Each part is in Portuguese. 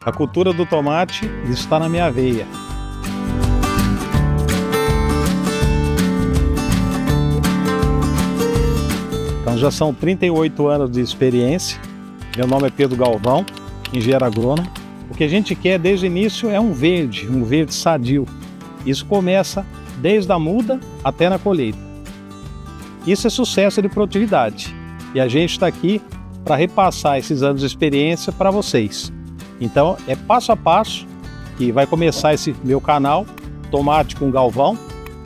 A cultura do tomate está na minha veia. Então já são 38 anos de experiência. Meu nome é Pedro Galvão, engenheiro agrônomo. O que a gente quer desde o início é um verde sadio. Isso começa desde a muda até na colheita. Isso é sucesso de produtividade. E a gente está aqui para repassar esses anos de experiência para vocês. Então é passo a passo que vai começar esse meu canal, Tomate com Galvão,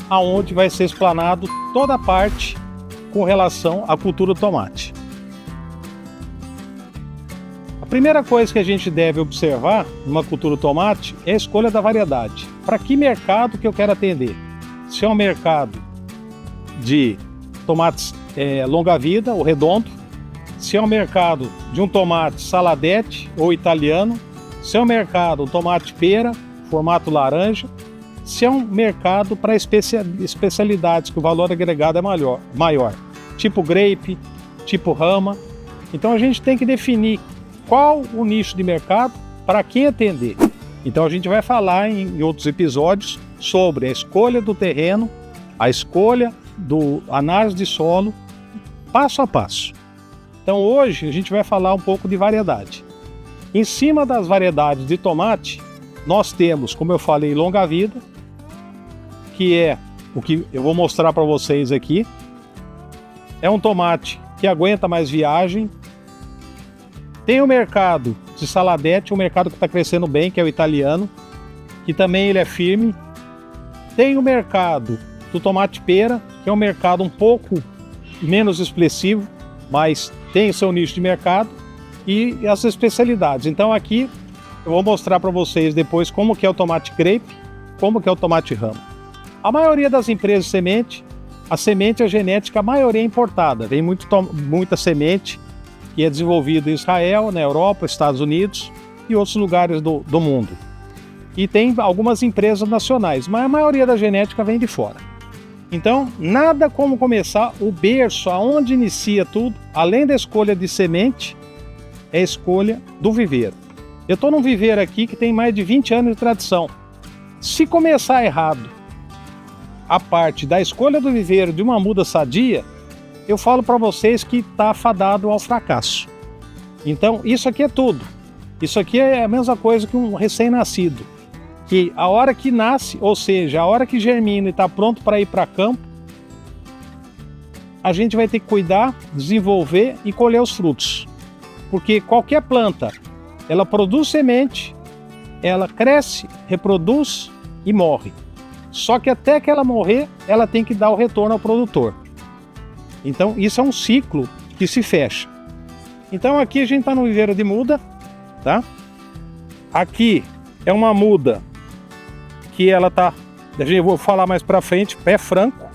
aonde vai ser explanado toda a parte com relação à cultura do tomate. A primeira coisa que a gente deve observar numa cultura do tomate é a escolha da variedade. Para que mercado que eu quero atender? Se é um mercado de tomates longa vida ou redondo, se é um mercado de um tomate saladete ou italiano, se é um mercado tomate pera, formato laranja, se é um mercado para especialidades que o valor agregado é maior, tipo grape, tipo rama. Então a gente tem que definir qual o nicho de mercado para quem atender. Então a gente vai falar em outros episódios sobre a escolha do terreno, a escolha do análise de solo, passo a passo. Então hoje a gente vai falar um pouco de variedade. Em cima das variedades de tomate, nós temos, como eu falei, longa vida, que é o que eu vou mostrar para vocês aqui. É um tomate que aguenta mais viagem. Tem o mercado de saladete, um mercado que está crescendo bem, que é o italiano, que também ele é firme. Tem o mercado do tomate pera, que é um mercado um pouco menos expressivo, mas tem o seu nicho de mercado e as especialidades. Então aqui eu vou mostrar para vocês depois como que é o tomate grape, como que é o tomate rama. A maioria das empresas de semente, a semente, a genética, a maioria é importada. Vem muita semente que é desenvolvida em Israel, na Europa, Estados Unidos e outros lugares do mundo. E tem algumas empresas nacionais, mas a maioria da genética vem de fora. Então, nada como começar o berço, aonde inicia tudo, além da escolha de semente, é a escolha do viveiro. Eu estou num viveiro aqui que tem mais de 20 anos de tradição. Se começar errado a parte da escolha do viveiro de uma muda sadia, eu falo para vocês que está fadado ao fracasso. Então, isso aqui é tudo. Isso aqui é a mesma coisa que um recém-nascido. Que a hora que nasce, ou seja, a hora que germina e está pronto para ir para campo, a gente vai ter que cuidar, desenvolver e colher os frutos. Porque qualquer planta, ela produz semente, ela cresce, reproduz e morre. Só que até que ela morrer, ela tem que dar o retorno ao produtor. Então isso é um ciclo que se fecha. Então aqui a gente está no viveiro de muda, tá? Aqui é uma muda que ela tá, eu vou falar mais para frente, pé franco.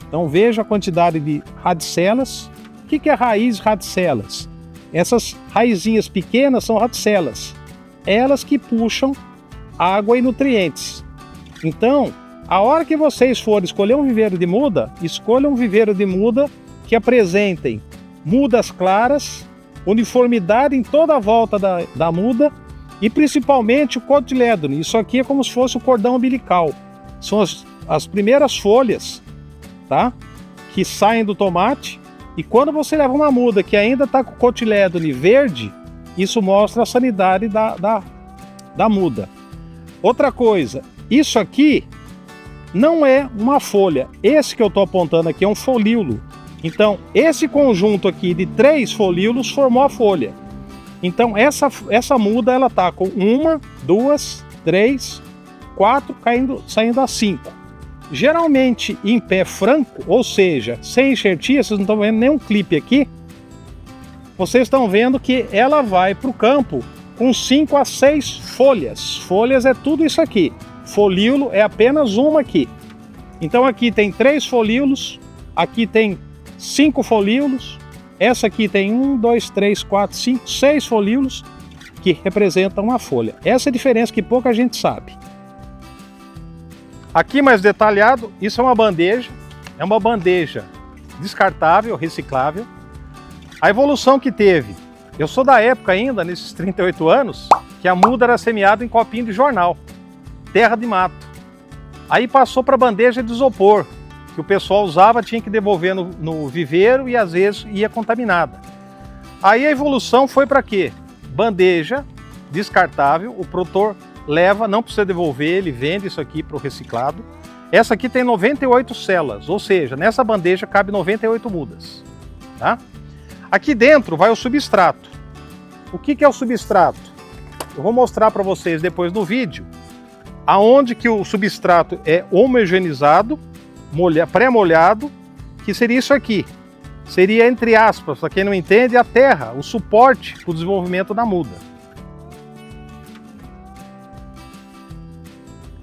Então veja a quantidade de radicelas. O que é raiz radicelas? Essas raizinhas pequenas são radicelas. Elas que puxam água e nutrientes. Então, a hora que vocês forem escolher um viveiro de muda, escolham um viveiro de muda que apresentem mudas claras, uniformidade em toda a volta da muda e principalmente o cotilédone. Isso aqui é como se fosse o cordão umbilical. São as primeiras folhas, tá? Que saem do tomate. E quando você leva uma muda que ainda está com o cotilédone verde, isso mostra a sanidade da muda. Outra coisa, isso aqui não é uma folha. Esse que eu estou apontando aqui é um folíolo. Então, esse conjunto aqui de 3 folíolos formou a folha. Então, essa muda, ela está com 1, 2, 3, 4, saindo a 5. Geralmente em pé franco, ou seja, sem enxertia, vocês não estão vendo nenhum clipe aqui, vocês estão vendo que ela vai para o campo com 5 a 6 folhas. Folhas é tudo isso aqui. Folíolo é apenas uma aqui. Então aqui tem 3 folíolos, aqui tem 5 folíolos, essa aqui tem 1, 2, 3, 4, 5, 6 folíolos que representam uma folha. Essa é a diferença que pouca gente sabe. Aqui mais detalhado, isso é uma bandeja descartável, reciclável. A evolução que teve, eu sou da época ainda, nesses 38 anos, que a muda era semeada em copinho de jornal, terra de mato. Aí passou para bandeja de isopor, que o pessoal usava, tinha que devolver no viveiro e às vezes ia contaminada. Aí a evolução foi para quê? Bandeja descartável, o produtor leva, não precisa devolver, ele vende isso aqui para o reciclado. Essa aqui tem 98 células, ou seja, nessa bandeja cabe 98 mudas. Tá? Aqui dentro vai o substrato. O que é o substrato? Eu vou mostrar para vocês depois no vídeo, aonde que o substrato é homogeneizado, pré-molhado, que seria isso aqui. Seria, entre aspas, para quem não entende, a terra, o suporte para o desenvolvimento da muda.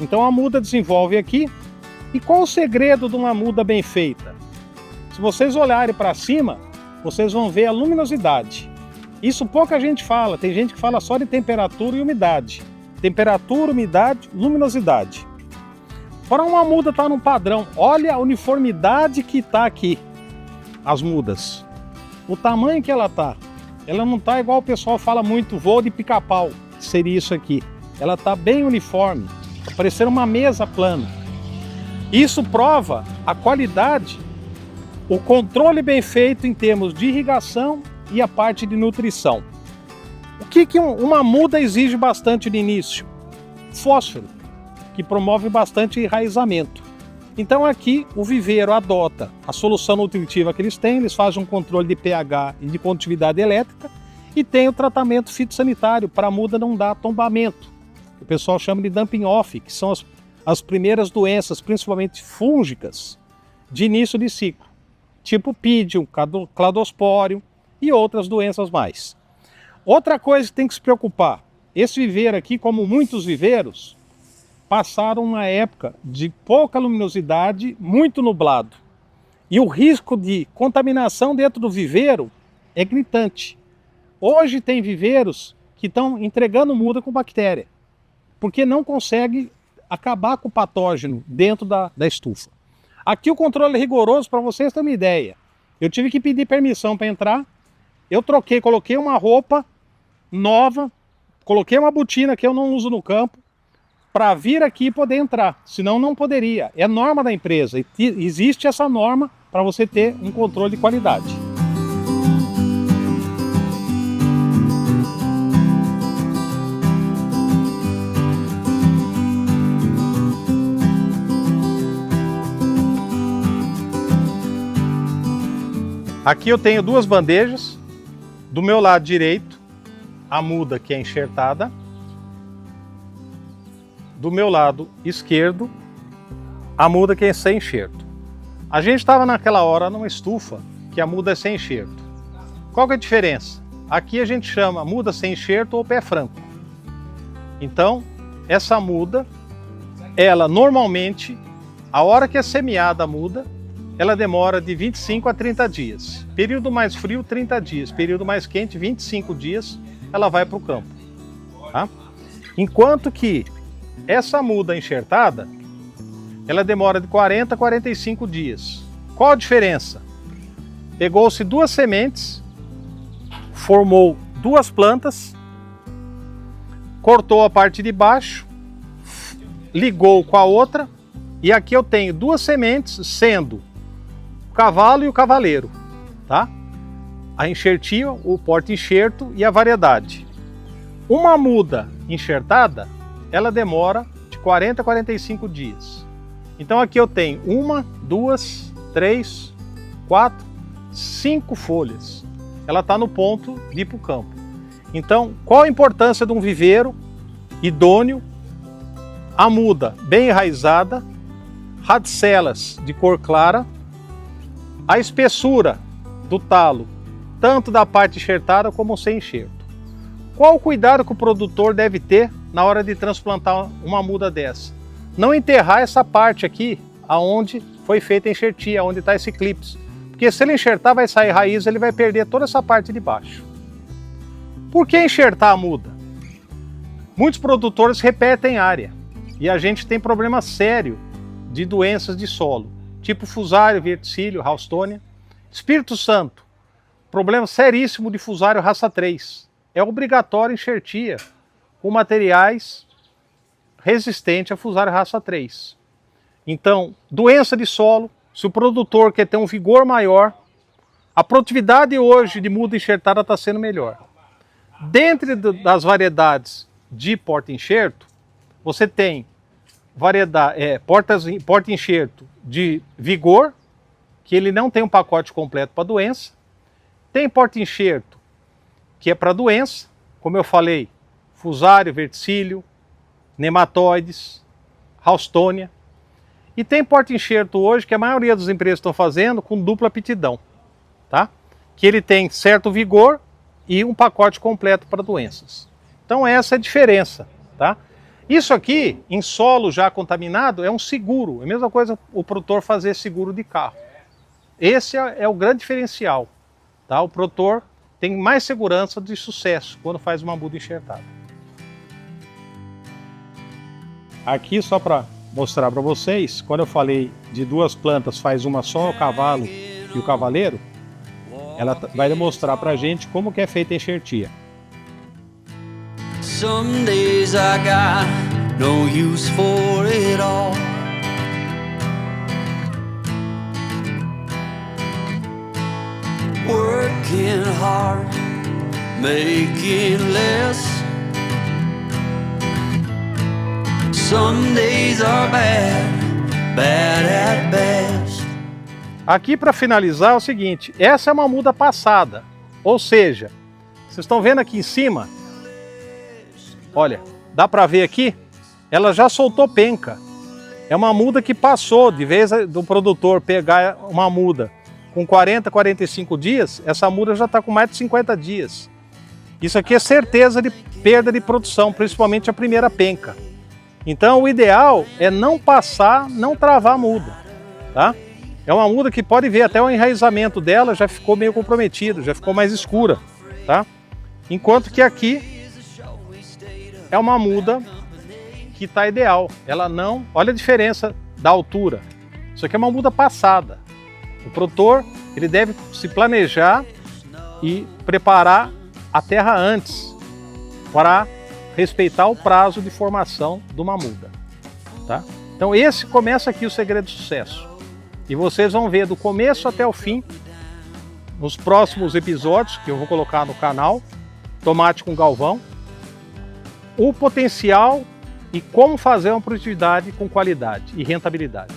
Então a muda desenvolve aqui. E qual o segredo de uma muda bem feita? Se vocês olharem para cima, vocês vão ver a luminosidade. Isso pouca gente fala, tem gente que fala só de temperatura e umidade. Temperatura, umidade, luminosidade. Para uma muda estar num padrão, olha a uniformidade que está aqui, as mudas. O tamanho que ela está. Ela não está igual o pessoal fala muito, voo de pica-pau, que seria isso aqui. Ela está bem uniforme, tá parecendo uma mesa plana. Isso prova a qualidade, o controle bem feito em termos de irrigação e a parte de nutrição. O que uma muda exige bastante no início? Fósforo, que promove bastante enraizamento. Então aqui o viveiro adota a solução nutritiva que eles têm, eles fazem um controle de pH e de condutividade elétrica e tem o tratamento fitossanitário para a muda não dar tombamento. O pessoal chama de dumping off, que são as primeiras doenças, principalmente fúngicas, de início de ciclo, tipo Pidium, Cladosporium e outras doenças mais. Outra coisa que tem que se preocupar, esse viveiro aqui, como muitos viveiros, passaram uma época de pouca luminosidade, muito nublado. E o risco de contaminação dentro do viveiro é gritante. Hoje tem viveiros que estão entregando muda com bactéria, porque não consegue acabar com o patógeno dentro da estufa. Aqui o controle é rigoroso, para vocês terem uma ideia. Eu tive que pedir permissão para entrar, eu troquei, coloquei uma roupa nova, coloquei uma botina que eu não uso no campo, para vir aqui e poder entrar, senão não poderia. É norma da empresa, e existe essa norma para você ter um controle de qualidade. Aqui eu tenho duas bandejas, do meu lado direito, a muda que é enxertada, do meu lado esquerdo, a muda que é sem enxerto. A gente estava naquela hora numa estufa que a muda é sem enxerto. Qual que é a diferença? Aqui a gente chama muda sem enxerto ou pé franco. Então, essa muda, ela normalmente, a hora que é semeada a muda, ela demora de 25 a 30 dias. Período mais frio, 30 dias. Período mais quente, 25 dias, ela vai para o campo. Tá? Enquanto que essa muda enxertada, ela demora de 40 a 45 dias. Qual a diferença? Pegou-se duas sementes, formou duas plantas, cortou a parte de baixo, ligou com a outra, e aqui eu tenho duas sementes, sendo o cavalo e o cavaleiro, tá? A enxertia, o porta-enxerto e a variedade. Uma muda enxertada, ela demora de 40 a 45 dias. Então aqui eu tenho 1, 2, 3, 4, 5 folhas. Ela está no ponto de ir para o campo. Então, qual a importância de um viveiro idôneo? A muda bem enraizada, radicelas de cor clara, a espessura do talo, tanto da parte enxertada como sem enxerto. Qual o cuidado que o produtor deve ter na hora de transplantar uma muda dessa? Não enterrar essa parte aqui, aonde foi feita a enxertia, onde está esse clips. Porque se ele enxertar, vai sair raiz, ele vai perder toda essa parte de baixo. Por que enxertar a muda? Muitos produtores repetem área e a gente tem problema sério de doenças de solo, tipo fusário, verticílio, Houstonian. Espírito Santo, problema seríssimo de fusário raça 3. É obrigatório enxertia com materiais resistentes a Fusarium raça 3. Então, doença de solo, se o produtor quer ter um vigor maior, a produtividade hoje de muda enxertada está sendo melhor. Dentre das variedades de porta-enxerto, você tem porta-enxerto de vigor, que ele não tem um pacote completo para doença. Tem porta-enxerto que é para doença, como eu falei, Fusarium, verticílio, nematóides, Ralstonia. E tem porta-enxerto hoje que a maioria das empresas estão fazendo com dupla aptidão, tá? Que ele tem certo vigor e um pacote completo para doenças. Então essa é a diferença, tá? Isso aqui, em solo já contaminado, é um seguro. É a mesma coisa o produtor fazer seguro de carro. Esse é o grande diferencial, tá? O produtor tem mais segurança de sucesso quando faz uma muda enxertada. Aqui, só para mostrar para vocês, quando eu falei de duas plantas, faz uma só, o cavalo e o cavaleiro, ela vai demonstrar para a gente como que é feita a enxertia. Some days I got no use for it all. Working hard, making less. Some days are bad, bad at best. Aqui para finalizar é o seguinte, essa é uma muda passada, ou seja, vocês estão vendo aqui em cima, olha, dá para ver aqui, ela já soltou penca. É uma muda que passou, de vez do produtor pegar uma muda com 40, 45 dias, essa muda já está com mais de 50 dias. Isso aqui é certeza de perda de produção, principalmente a primeira penca. Então o ideal é não passar, não travar a muda, tá? É uma muda que pode ver até o enraizamento dela já ficou meio comprometido, já ficou mais escura, tá? Enquanto que aqui é uma muda que está ideal. Ela não... Olha a diferença da altura. Isso aqui é uma muda passada. O produtor, ele deve se planejar e preparar a terra antes para respeitar o prazo de formação de uma muda, tá? Então esse começa aqui o segredo do sucesso. E vocês vão ver do começo até o fim, nos próximos episódios que eu vou colocar no canal, Tomate com Galvão, o potencial e como fazer uma produtividade com qualidade e rentabilidade.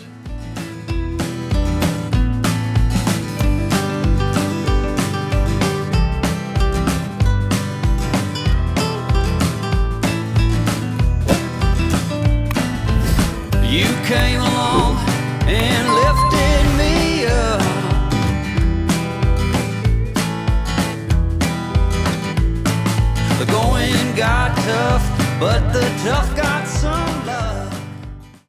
You came along and lifted me up. The going got tough, but the tough got